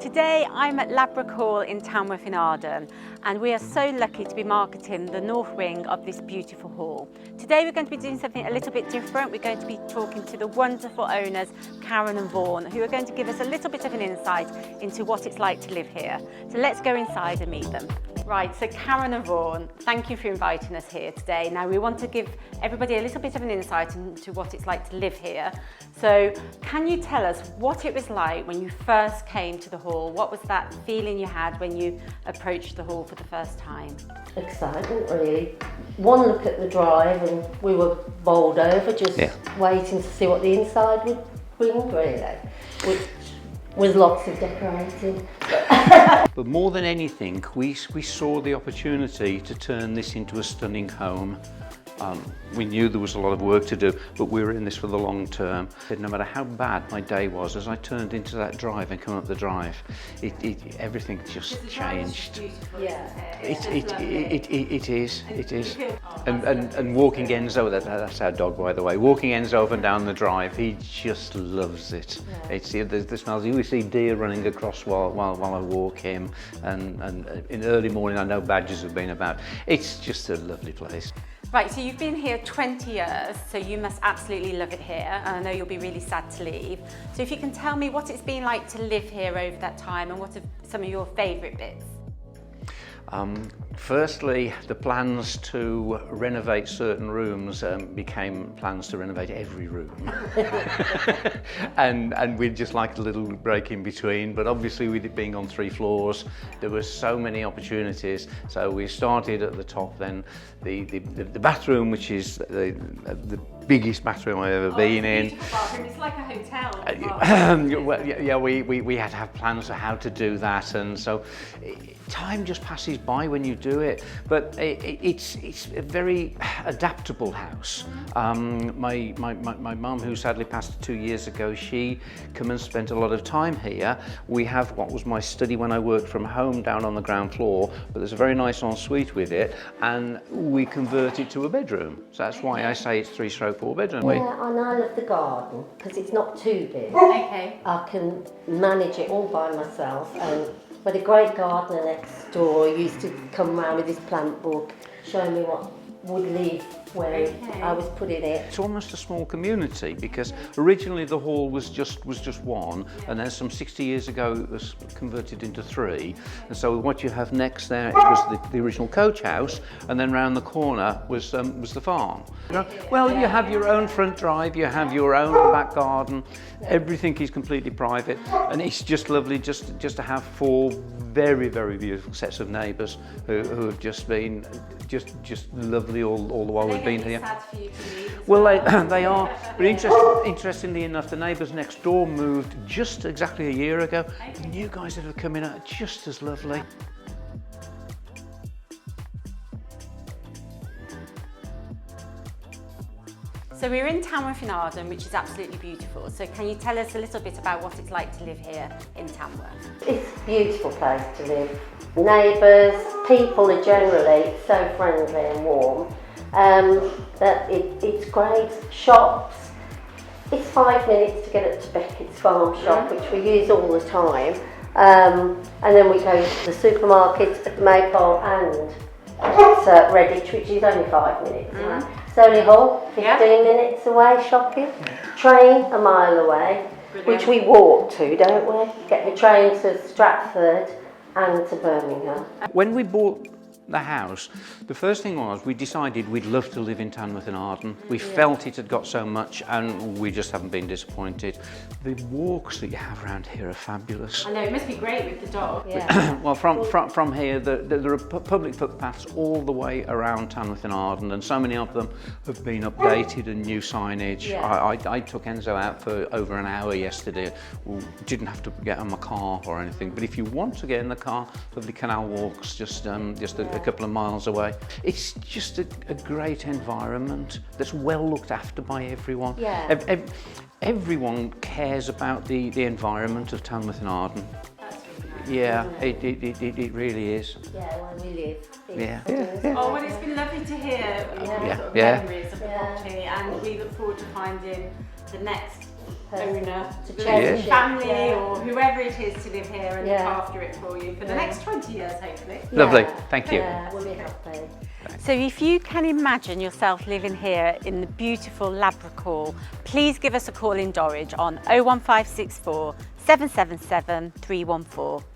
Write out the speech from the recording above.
Today I'm at Ladbrook Hall in Tamworth in Arden, and we are so lucky to be marketing the north wing of this beautiful hall. Today we're going to be doing something a little bit different. We're going to be talking to the wonderful owners Karen and Vaughan, who are going to give us a little bit of an insight into what it's like to live here. So let's go inside and meet them. Right, so Karen and Vaughan, thank you for inviting us here today. Now we want to give everybody a little bit of an insight into what it's like to live here. So can you tell us what it was like when you first came to the hall? What was that feeling you had when you approached the hall for the first time? Excitement, really. One look at the drive and we were bowled over, just waiting to see what the inside would bring, really, which was lots of decorating. But more than anything, we saw the opportunity to turn this into a stunning home. We knew there was a lot of work to do, but we were in this for the long term. No matter how bad my day was, as I turned into that drive and come up the drive, everything just changed. It is. And walking Enzo, that's our dog, by the way. Walking Enzo up and down the drive, he just loves it. Yeah. The smells. You see deer running across while I walk him, and in the early morning I know badgers have been about. It's just a lovely place. Right, so you've been here 20 years, so you must absolutely love it here, and I know you'll be really sad to leave. So if you can tell me what it's been like to live here over that time and what are some of your favourite bits? Firstly, the plans to renovate certain rooms became plans to renovate every room. and we'd just like a little break in between, but obviously with it being on 3 floors, there were so many opportunities. So we started at the top, then the bathroom, which is the biggest bathroom I've ever been in. Beautiful bathroom. It's like a hotel. Well, yeah, we had to have plans for how to do that, and so time just passes by when you do it. But it's a very adaptable house. My mum, who sadly passed 2 years ago, she came and spent a lot of time here. We have what was my study when I worked from home down on the ground floor, but there's a very nice ensuite with it, and we convert it to a bedroom. So that's why I say it's 3/4 bedroom. Yeah, and I love the garden because it's not too big. Okay. I can manage it all by myself, and with a great gardener next door used to come round with his plant book, showing me what would live where I was putting it. It's almost a small community because originally the hall was just one, and then some 60 years ago it was converted into 3. And so what you have next there, it was the original coach house, and then round the corner was the farm. You know? Well, you have your own front drive, you have your own back garden, everything is completely private, and it's just lovely just to have 4 very, very beautiful sets of neighbours who have just been just lovely all the while we've been here. Sad for you to leave. Well, they are. But interestingly enough, the neighbours next door moved just exactly a year ago. The new guys that have come in are just as lovely. So we're in Tamworth in Arden, which is absolutely beautiful. So can you tell us a little bit about what it's like to live here in Tamworth? It's a beautiful place to live. Neighbours, people are generally so friendly and warm. That it's great. Shops, it's 5 minutes to get up to Beckett's farm shop, which we use all the time. And then we go to the supermarket at Maypole and at Redditch, which is only 5 minutes. Solihull, 15 minutes away shopping. Train a mile away, which we walk to, don't we? Get the train to Stratford and to Birmingham. When we bought the house, the first thing was we decided we'd love to live in Tamworth and Arden. We felt it had got so much, and we just haven't been disappointed. The walks that you have around here are fabulous. I know, it must be great with the dog. Yeah. Well, from here, there are public footpaths all the way around Tamworth and Arden, and so many of them have been updated and new signage. Yeah. I took Enzo out for over an hour yesterday. We didn't have to get in my car or anything, but if you want to get in the car, lovely canal walks just a couple of miles away. It's just a great environment that's well looked after by everyone. Yeah. Everyone cares about the environment of Tamworth and Arden. That's really nice. Yeah, it really is. Yeah, well, we live. Yeah. Oh, well, it's been lovely to hear your sort of memories of the property, and we look forward to finding the next owner, to the cherish it, family yeah. or whoever it is to live here and Yeah. look after it for you for the next 20 years, hopefully. Lovely, Yeah, thank you. Yeah, we'll be happy. So if you can imagine yourself living here in the beautiful Ladbrook Hall, please give us a call in Dorridge on 01564 777 314.